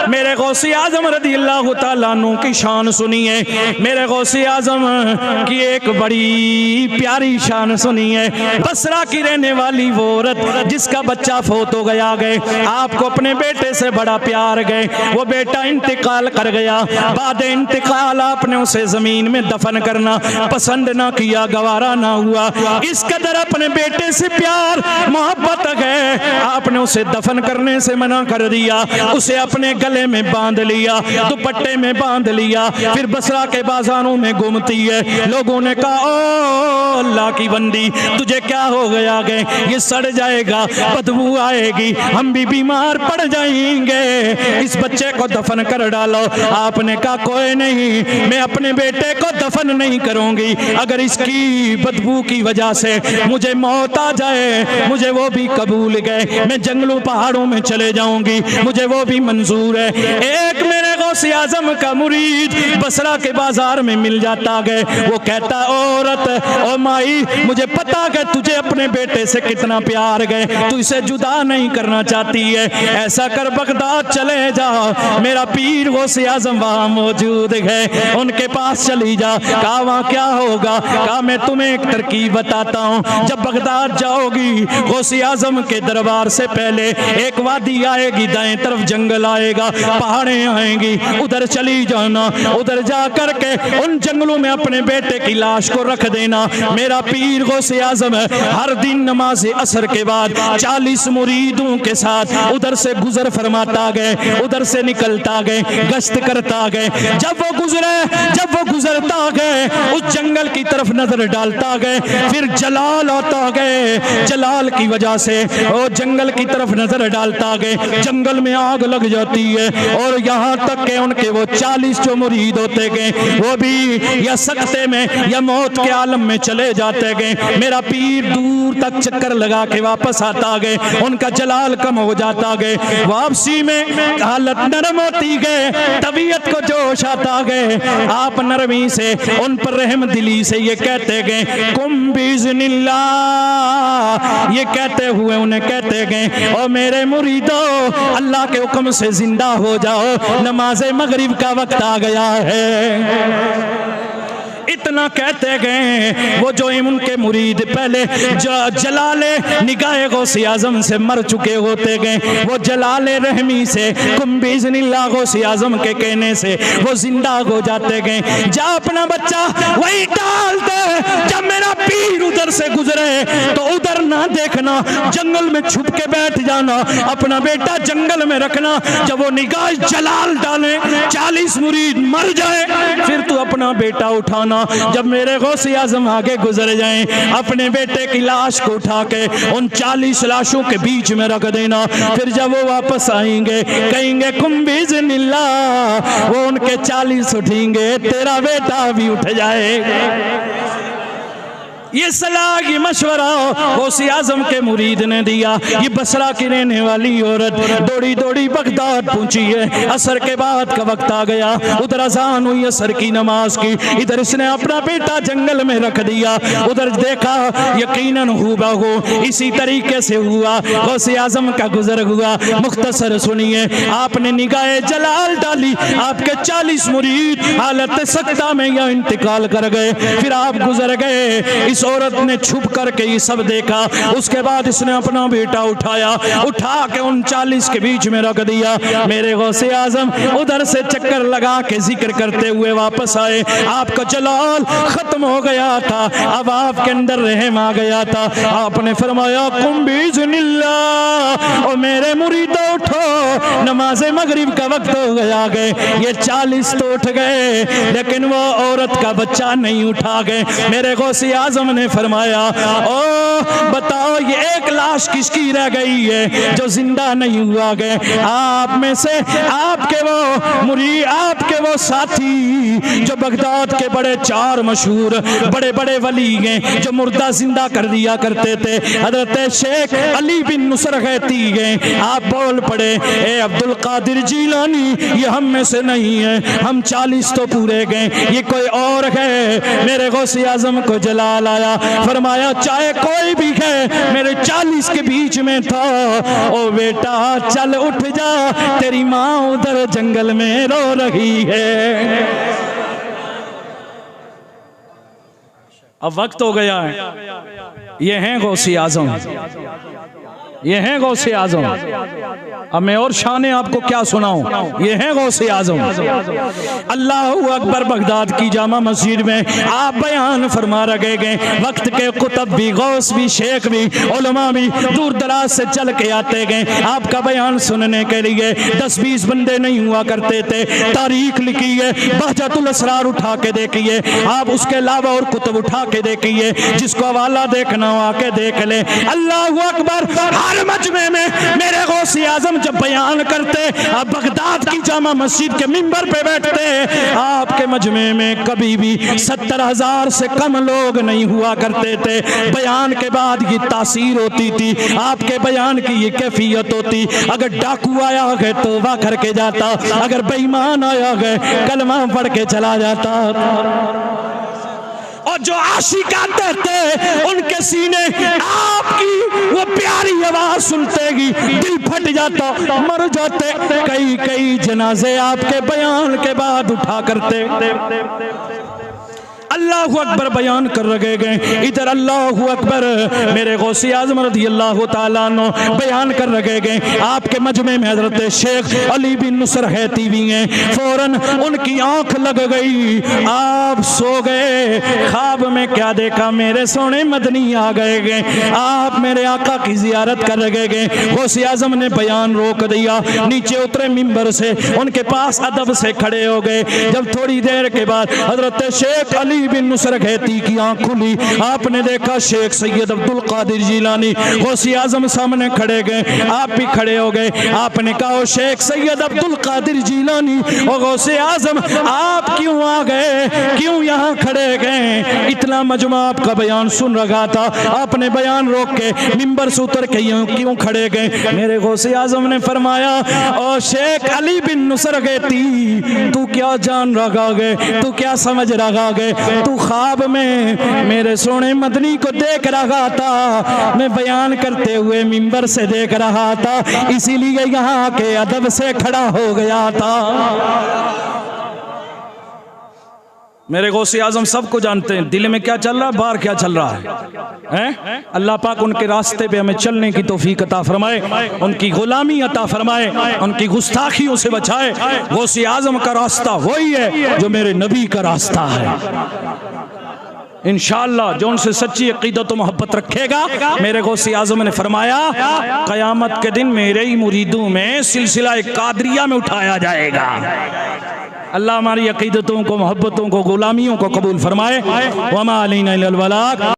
मेरे गौसे आजम रज़ी अल्लाह तआला अन्हु की शान सुनिए, मेरे गौसे आजम की एक बड़ी प्यारी शान सुनिए। बसरा की रहने वाली वो औरत जिसका बच्चा फोत हो गया, गए आपको अपने बेटे से बड़ा प्यार गए, वो बेटा इंतकाल कर गया, बाद इंतकाल आपने उसे जमीन में दफन करना पसंद ना किया, गवारा ना हुआ, इस कदर अपने बेटे से प्यार मोहब्बत है, आपने उसे दफन करने से मना कर दिया, उसे अपने गले में बांध लिया, दुपट्टे में बांध लिया, फिर बसरा के बाजारों में घूमती है। लोगों ने कहा ओ अल्लाह की बंदी तुझे क्या हो गया, गए ये सड़ जाएगा, बदबू आएगी, हम भी बीमार पड़ जाएंगे, इस बच्चे को दफन कर डालो। आपने कहा कोई नहीं, मैं अपने बेटे को दफन नहीं करूंगी, अगर इसकी बदबू की वजह से मुझे मौत आ जाए मुझे वो भी कबूल गए, मैं जंगलों पहाड़ों में चले जाऊंगी, मुझे वो भी मंजूर है। एक मेरे गौसे आजम का मुरीद बसरा के बाजार में मिल जाता गए, वो कहता औरत ओ माई मुझे पता है तुझे अपने बेटे से कितना प्यार गए, तू इसे जुदा नहीं करना चाहती है, ऐसा कर बगदाद चले जाओ, मेरा पीर गौसे आजम वहां मौजूद है, उनके पास चली जा। कहा वहां क्या होगा, कहा मैं तुम्हें एक तरकीब बताता हूँ, जब बगदाद जाओगी गौसे आजम के दरबार से पहले एक वादी आएगी, दाएं तरफ जंगल आएगा, पहाड़े आएंगी, उधर चली जाना, उधर जा करके उन जंगलों में अपने बेटे की लाश को रख देना। मेरा पीर गौसे आजम हर दिन नमाज असर के बाद 40 मुरीदों के साथ उधर से गुजर फरमाता गए, उधर से निकलता गए, गश्त करता गए, जब वो गुजरता गए उस जंगल की तरफ नजर डालता गए, फिर जलाल आता गए, जलाल की वजह से वो जंगल की तरफ नजर डालता गए, जंगल में आग लग जाती है, और यहाँ तक के उनके वो 40 जो मुरीद होते गए वो भी या सकते में या मौत के आलम में चले जाते गए। मेरा पीर दूर तक चक्कर लगा के वापस आता गए, उनका जलाल कम हो जाता गए, वापसी में हालत नरम होती गए, तबीयत को जोश आता गए, आप नरमी से उन पर रहम दिली से ये कहते गए कुम बिज़निल्लाह, ये कहते हुए उन्हें कहते गए ओ मेरे मुरीदो अल्लाह के हुक्म से जिंदा हो जाओ, नमाज मगरिब का वक्त आ गया है। इतना कहते गए वो जो उनके मुरीद पहले जलाले निगाहे गौसे आजम से मर चुके होते गए, वो जलाले रहमी से कुम बिज़निल्लाह गौसे आजम के कहने से वो जिंदा हो जाते गए। जा अपना बच्चा वही डाल दे, जब मेरा पीर उधर से गुजरे तो उधर ना देखना, जंगल में छुप के बैठ जाना, अपना बेटा जंगल में रखना, जब वो निगाह जलाल डाले 40 मुरीद मर जाए फिर तू अपना बेटा उठाना, जब मेरे गौसे आजम आगे गुजर जाएं अपने बेटे की लाश को उठा के उन 40 लाशों के बीच में रख देना, फिर जब वो वापस आएंगे कहेंगे कुम बिज़निल्लाह, वो उनके 40 उठेंगे, तेरा बेटा भी उठ जाएगा। ये सलाह ये मशवरा गौसे आजम के मुरीद ने दिया। ये बसरा की रहने वाली औरत दौड़ी दौड़ी बगदाद पहुंची है, असर के बाद का वक्त आ गया, उधर अजान हुई असर की नमाज की, इधर इसने अपना बेटा जंगल में रख दिया, उधर देखा यकीनन हुबहू इसी तरीके से हुआ, गौसे आजम का गुजर हुआ। मुख्तसर सुनिए, आपने निगाहे जलाल डाली, आपके 40 मुरीद हालत सख्ता में या इंतकाल कर गए, फिर आप गुजर गए। इस औरत ने छुप करके ये सब देखा, उसके बाद इसने अपना बेटा उठाया, उठा के उन 40 के बीच में रख दिया। मेरे गौसे आजम उधर से चक्कर लगा के जिक्र करते हुए वापस आए, आपका जलाल खत्म हो गया था, अब आपके अंदर रहम आ गया था। आपने फरमाया कुम बिज़निल्लाह, और मेरे मुरीदो उठो, नमाज मगरिब का वक्त हो गया। गए ये 40 तो उठ गए, लेकिन वो औरत का बच्चा नहीं उठा गए। मेरे गौसे आजम ने फरमाया ओ बताओ ये एक लाश किसकी रह गई है जो जिंदा नहीं हुआ गए? आप में से आपके वो मुरीद, आपके वो साथी जो बगदाद के बड़े 4 मशहूर बड़े बड़े वली हैं जो मुर्दा जिंदा कर दिया करते थे, हजरत शेख अली बिन नुसर गैती गए। आप बोल पड़े ए अब्दुल कादिर जीलानी, ये हम में से नहीं है, हम 40 तो पूरे गए, ये कोई और है। मेरे गौसे आजम को जलाल फरमाया, फरमाया चाहे कोई भी है, मेरे 40 के बीच में था, ओ बेटा चल उठ जा, तेरी माँ उधर जंगल में रो रही है। अब वक्त हो गया है, ये हैं गौसे आजम, ये हैं गौसे आजम। अब मैं और शाने आपको क्या सुनाऊं, ये हैं गौसे आजम। अल्लाह अकबर। बगदाद की जामा मस्जिद में आप बयान फरमा रखे गए, वक्त के कुतुब भी, गौस भी, शेख भी, उलमा भी दूर दराज से चल के आते गए आपका बयान सुनने के लिए। 10-20 बंदे नहीं हुआ करते थे। तारीख लिखी है, बहजतुल असरार उठा के देखिए आप, उसके अलावा और कुतुब उठा के देखिए, जिसको हवाला देखना हो आके देख ले। अल्लाह अकबर। हर मजमे में मेरे गौसे आजम जब बयान करते, आप बगदाद की जामा मस्जिद के मिंबर पे बैठते, आपके मजमे में कभी भी 70,000 से कम लोग नहीं हुआ करते थे। बयान के बाद ये तासीर होती थी, आपके बयान की ये कैफियत होती। अगर डाकू आया है तौबा करके जाता, अगर बेईमान आया है कलमा पढ़ के चला जाता। और जो आशिक आते थे उनके सीने आपकी वो प्यारी आवाज सुनते ही दिल फट जाता, मर जाते। कई जनाजे आपके बयान के बाद उठा करते। अल्लाह अकबर बयान कर रखे गए। इधर अल्लाह अकबर मेरे गौसे आज़म रज़ी अल्लाह तआला अन्हु बयान कर रखे गए। आपके मजमे में हजरत शेख अली बिन नुसर हैती भी हैं। फौरन उनकी आंख लग गई, आप सो गए। ख्वाब में क्या देखा, मेरे सोने मदनी आ गए। आप मेरे आका की जियारत कर रखे गए। गौसे आज़म ने बयान रोक दिया, नीचे उतरे मिंबर से, उनके पास अदब से खड़े हो गए। जब थोड़ी देर के बाद हजरत शेख अली बिन नुसर हैती की आंख खुली, आपने देखा शेख सैयद अब्दुल कादिर जिलानी गौसे आजम सामने खड़े गए। आप भी खड़े हो गए। आपने कहा शेख सैयद अब्दुल कादिर जिलानी और गौसे आजम आप क्यों आ गए, क्यों यहाँ खड़े गए? इतना मजमा आपका बयान सुन रहा था, आपने बयान रोक के मिंबर से उतर के क्यों खड़े गए? मेरे गौसे आजम ने फरमाया, और शेख अली बिन नुसर हैती तू क्या जान रहा है, तू क्या समझ रहा है? तू ख्वाब में मेरे सोने मदनी को देख रहा था, मैं बयान करते हुए मिंबर से देख रहा था, इसीलिए यहाँ के अदब से खड़ा हो गया था। मेरे गौसे आजम सबको जानते हैं, दिल में क्या चल रहा है, बाहर क्या चल रहा है? अल्लाह पाक उनके रास्ते पे हमें चलने की तौफीक अता फरमाए, उनकी गुलामी अता फरमाए, उनकी गुस्ताखियों से बचाए। गौसे आजम का रास्ता वही है जो मेरे नबी का रास्ता है। इंशाअल्लाह जो उनसे सच्ची अकीदत और मोहब्बत रखेगा, मेरे गौसे आजम ने फरमाया क़यामत के दिन मेरे ही मुरीदों में सिलसिला कादरिया में उठाया जाएगा। अल्लाह हमारी अकीदतों को, मोहब्बतों को, गुलामियों को कबूल फरमाए। वमा अलैना इल्लल बलाग।